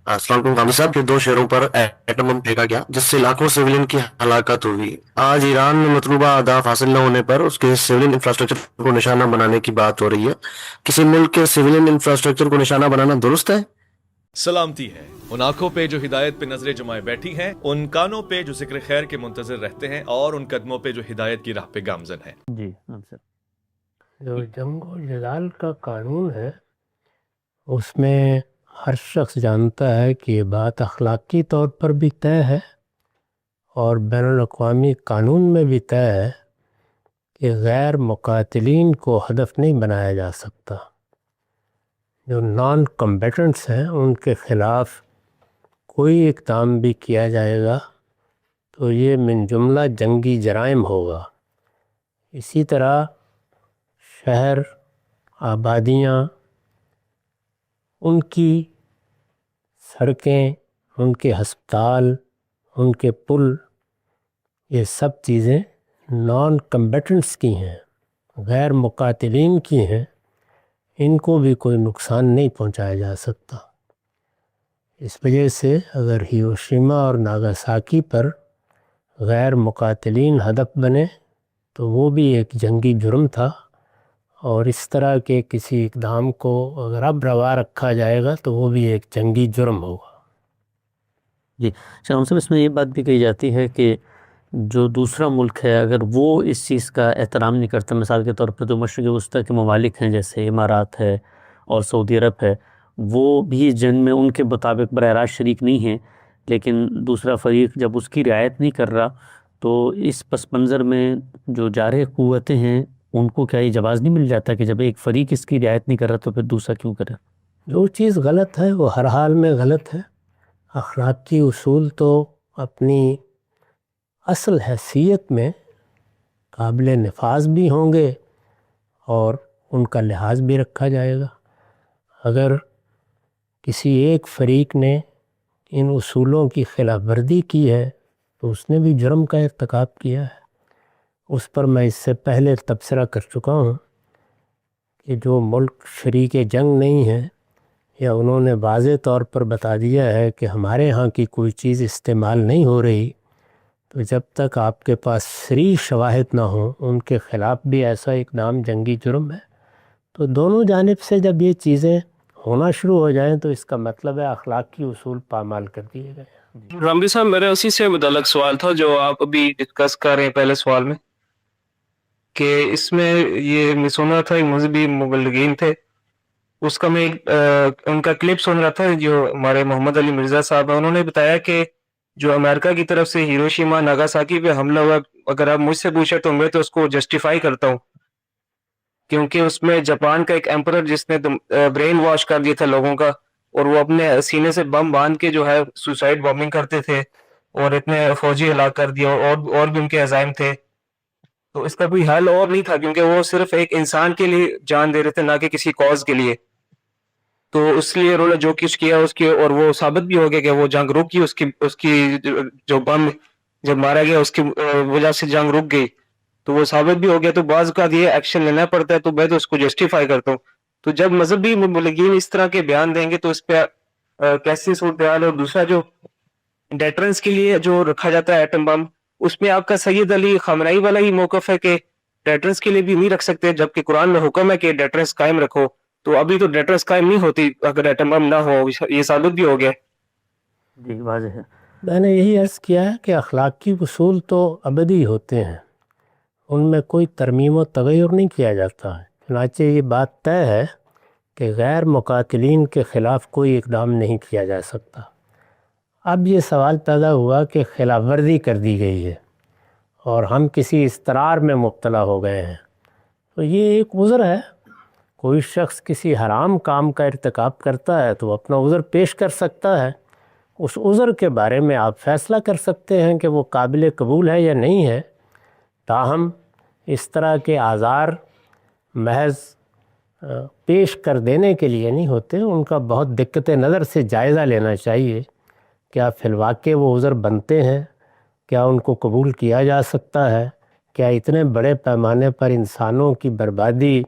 السلام علیکم غامدی صاحب کے دو شہروں پر ایٹم بم پھینکا گیا جس سے لاکھوں سویلین کی ہلاکت ہوئی. آج ایران میں مطلوبہ اہداف حاصل نہ ہونے پر اس کے سویلین انفراسٹرکچر کو نشانہ بنانے کی بات ہو رہی ہے. کسی ملک کے سویلین انفراسٹرکچر کو نشانہ بنانا درست ہے؟ سلامتی ہے ان آنکھوں پہ جو ہدایت پہ نظریں جمائے بیٹھی ہیں، ان کانوں پہ جو ذکر خیر کے منتظر رہتے ہیں، اور ان قدموں پہ جو ہدایت کی راہ پہ گامزن ہیں. جی سر، جو جنگ و جدال کا قانون ہے اس میں ہر شخص جانتا ہے کہ یہ بات اخلاقی طور پر بھی طے ہے اور بین الاقوامی قانون میں بھی طے ہے کہ غیر مقاتلین کو ہدف نہیں بنایا جا سکتا. جو نان کمبیٹنٹس ہیں ان کے خلاف کوئی اقدام بھی کیا جائے گا تو یہ من جملہ جنگی جرائم ہوگا. اسی طرح شہر، آبادیاں، ان کی سڑکیں، ان کے ہسپتال، ان کے پل، یہ سب چیزیں نان کمبیٹنٹس کی ہیں، غیر مقاتلین کی ہیں. ان کو بھی کوئی نقصان نہیں پہنچایا جا سکتا. اس وجہ سے اگر ہیروشیما اور ناگاساکی پر غیر مقاتلین ہدف بنے تو وہ بھی ایک جنگی جرم تھا، اور اس طرح کے کسی اقدام کو اگر اب روا رکھا جائے گا تو وہ بھی ایک جنگی جرم ہوگا. جی شاہ صاحب، اس میں یہ بات بھی کہی جاتی ہے کہ جو دوسرا ملک ہے اگر وہ اس چیز کا احترام نہیں کرتا، مثال کے طور پر جو مشرق وسطیٰ کے ممالک ہیں جیسے امارات ہے اور سعودی عرب ہے، وہ بھی جنگ میں ان کے مطابق براہ راست شریک نہیں ہیں، لیکن دوسرا فریق جب اس کی رعایت نہیں کر رہا تو اس پس منظر میں جو جارح قوتیں ہیں ان کو کیا یہ جواز نہیں مل جاتا کہ جب ایک فریق اس کی رعایت نہیں کر رہا تو پھر دوسرا کیوں کرے؟ جو چیز غلط ہے وہ ہر حال میں غلط ہے. اخلاقی اصول تو اپنی اصل حیثیت میں قابل نفاذ بھی ہوں گے اور ان کا لحاظ بھی رکھا جائے گا. اگر کسی ایک فریق نے ان اصولوں کی خلاف ورزی کی ہے تو اس نے بھی جرم کا ارتکاب کیا ہے. اس پر میں اس سے پہلے تبصرہ کر چکا ہوں کہ جو ملک شریک جنگ نہیں ہے یا انہوں نے واضح طور پر بتا دیا ہے کہ ہمارے ہاں کی کوئی چیز استعمال نہیں ہو رہی، تو جب تک آپ کے پاس صریح شواہد نہ ہوں ان کے خلاف بھی ایسا اقدام جنگی جرم ہے. تو دونوں جانب سے جب یہ چیزیں ہونا شروع ہو جائیں تو اس کا مطلب ہے اخلاق کی اصول پامال کر دیے گئے. رامبی صاحب، میرا اسی سے متعلق سوال تھا جو آپ ابھی ڈسکس کر رہے ہیں پہلے سوال میں، کہ اس میں یہ میں سن رہا تھا مذہبی مبلغین تھے، اس کا میں ان کا کلپ سن رہا تھا جو ہمارے محمد علی مرزا صاحب ہیں. انہوں نے بتایا کہ جو امریکہ کی طرف سے ہیروشیما ناگاساکی پہ حملہ ہوا، اگر آپ مجھ سے پوچھے تو میں تو اس کو جسٹیفائی کرتا ہوں، کیونکہ اس میں جاپان کا ایک ایمپرر جس نے برین واش کر دیا تھا لوگوں کا، اور وہ اپنے سینے سے بم باندھ کے جو ہے سوسائڈ بامبنگ کرتے تھے اور اتنے فوجی ہلاک کر دیا، اور بھی ان کے عزائم تھے. تو اس کا کوئی حل اور نہیں تھا کیونکہ وہ صرف ایک انسان کے لیے جان دے رہے تھے، نہ کہ کسی کاز کے لیے. تو اس لیے انہوں نے جو کچھ کیا اس کے، اور وہ ثابت بھی ہو گیا کہ وہ جنگ رک گئی، اس کی جو بم جب مارا گیا اس کی وجہ سے جنگ رک گئی، تو وہ ثابت بھی ہو گیا. تو بعض کا یہ ایکشن لینا پڑتا ہے، تو میں تو اس کو جسٹیفائی کرتا ہوں. تو جب مذہبی مبلغین اس طرح کے بیان دیں گے تو اس پہ کیسی صورتحال ہے؟ اور دوسرا جو ڈیٹرنس کے لیے جو رکھا جاتا ہے ایٹم بم، اس میں آپ کا سید علی خامنئی والا ہی موقف ہے کہ ڈیٹرنس کے لیے بھی نہیں رکھ سکتے، جبکہ قرآن میں حکم ہے کہ ڈیٹرنس قائم رکھو. تو ابھی تو ڈیٹرنس قائم نہیں ہوتی اگر ایٹم بم نہ ہو، یہ ثابت بھی ہو گیا. جی واضح ہے. میں نے یہی عرض کیا ہے کہ اخلاقی اصول تو ابدی ہوتے ہیں، ان میں کوئی ترمیم و تغیر نہیں کیا جاتا ہے. چنانچہ یہ بات طے ہے کہ غیر مقاتلین کے خلاف کوئی اقدام نہیں کیا جا سکتا. اب یہ سوال پیدا ہوا کہ خلاف ورزی کر دی گئی ہے اور ہم کسی اضطرار میں مبتلا ہو گئے ہیں، تو یہ ایک عذر ہے. کوئی شخص کسی حرام کام کا ارتکاب کرتا ہے تو اپنا عذر پیش کر سکتا ہے. اس عذر کے بارے میں آپ فیصلہ کر سکتے ہیں کہ وہ قابل قبول ہے یا نہیں ہے. تاہم اس طرح کے اعذار محض پیش کر دینے کے لیے نہیں ہوتے، ان کا بہت دقت نظر سے جائزہ لینا چاہیے. کیا فی الواقع وہ عذر بنتے ہیں؟ کیا ان کو قبول کیا جا سکتا ہے؟ کیا اتنے بڑے پیمانے پر انسانوں کی بربادی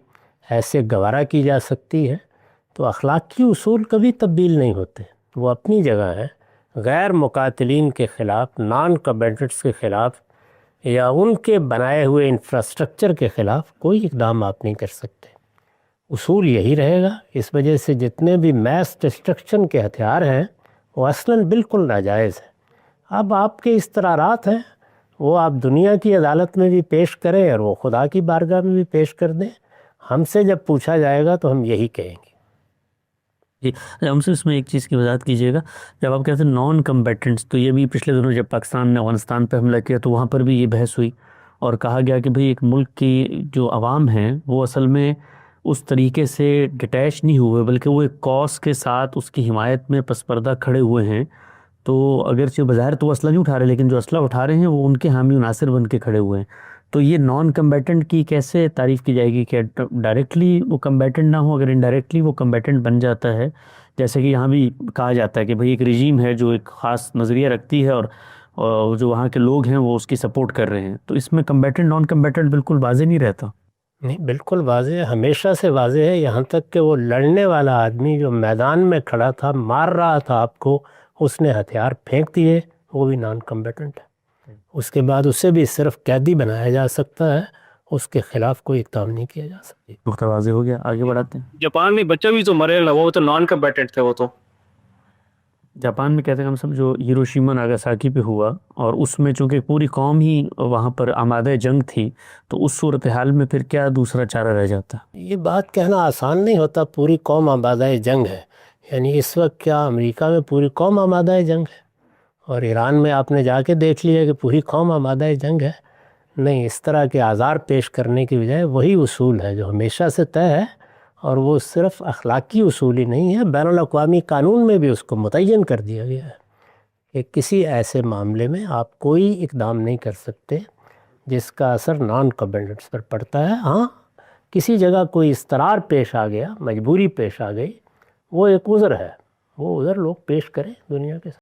ایسے گوارا کی جا سکتی ہے؟ تو اخلاقی اصول کبھی تبدیل نہیں ہوتے. وہ اپنی جگہ ہیں. غیر مقاتلین کے خلاف، نان کمبیٹنٹس کے خلاف یا ان کے بنائے ہوئے انفراسٹرکچر کے خلاف کوئی اقدام آپ نہیں کر سکتے. اصول یہی رہے گا. اس وجہ سے جتنے بھی میس ڈسٹرکشن کے ہتھیار ہیں وہ اصلاً بالکل ناجائز ہیں. اب آپ کے استرارات ہیں وہ آپ دنیا کی عدالت میں بھی پیش کریں اور وہ خدا کی بارگاہ میں بھی پیش کر دیں. ہم سے جب پوچھا جائے گا تو ہم یہی کہیں گے. جی ہم سے اس میں ایک چیز کی وضاحت کیجیے گا. جب آپ کہتے ہیں نان کمبیٹنٹس، تو یہ بھی پچھلے دنوں جب پاکستان نے افغانستان پہ حملہ کیا تو وہاں پر بھی یہ بحث ہوئی اور کہا گیا کہ بھئی ایک ملک کی جو عوام ہیں وہ اصل میں اس طریقے سے ڈٹیچ نہیں ہوئے بلکہ وہ ایک کاز کے ساتھ اس کی حمایت میں پس پردہ کھڑے ہوئے ہیں. تو اگرچہ بظاہر تو وہ اسلحہ نہیں اٹھا رہے لیکن جو اسلحہ اٹھا رہے ہیں وہ ان کے حامی و ناصر بن کے کھڑے ہوئے ہیں. تو یہ نان کمبیٹنٹ کی کیسے تعریف کی جائے گی کہ ڈائریکٹلی وہ کمبیٹنٹ نہ ہو، اگر انڈائریکٹلی وہ کمبیٹنٹ بن جاتا ہے، جیسے کہ یہاں بھی کہا جاتا ہے کہ بھئی ایک رژیم ہے جو ایک خاص نظریہ رکھتی ہے اور جو وہاں کے لوگ ہیں وہ اس کی سپورٹ کر رہے ہیں، تو اس میں کمبیٹنٹ نان کمبیٹنٹ بالکل واضح نہیں رہتا. نہیں، بالکل واضح ہے، ہمیشہ سے واضح ہے. یہاں تک کہ وہ لڑنے والا آدمی جو میدان میں کھڑا تھا مار رہا تھا آپ کو، اس نے ہتھیار پھینک دیے، وہ بھی نان کمبیٹنٹ ہے. اس کے بعد اسے بھی صرف قیدی بنایا جا سکتا ہے، اس کے خلاف کوئی اقدام نہیں کیا جا سکتا. نقطہ واضح ہو گیا. آگے بڑھاتے ہیں. جاپان میں بچہ بھی تو مرے نا، وہ تو نان کمبیٹنٹ تھے. وہ تو جاپان میں کہتے ہیں ہم سب جو ہیروشیما ناگاساکی پہ ہوا اور اس میں چونکہ پوری قوم ہی وہاں پر آمادہ جنگ تھی، تو اس صورتحال میں پھر کیا دوسرا چارہ رہ جاتا؟ یہ بات کہنا آسان نہیں ہوتا. پوری قوم آمادہ جنگ ہے، یعنی اس وقت کیا امریکہ میں پوری قوم آمادہ جنگ ہے اور ایران میں آپ نے جا کے دیکھ لیا کہ پوری قوم آمادہ جنگ ہے؟ نہیں، اس طرح کے آزار پیش کرنے کی بجائے وہی اصول ہے جو ہمیشہ سے طے ہے، اور وہ صرف اخلاقی اصول ہی نہیں ہے، بین الاقوامی قانون میں بھی اس کو متعین کر دیا گیا ہے کہ کسی ایسے معاملے میں آپ کوئی اقدام نہیں کر سکتے جس کا اثر نان کمبیٹنٹس پر پڑتا ہے. ہاں، کسی جگہ کوئی اضطرار پیش آ گیا، مجبوری پیش آ گئی، وہ ایک عذر ہے، وہ عذر لوگ پیش کریں دنیا کے ساتھ.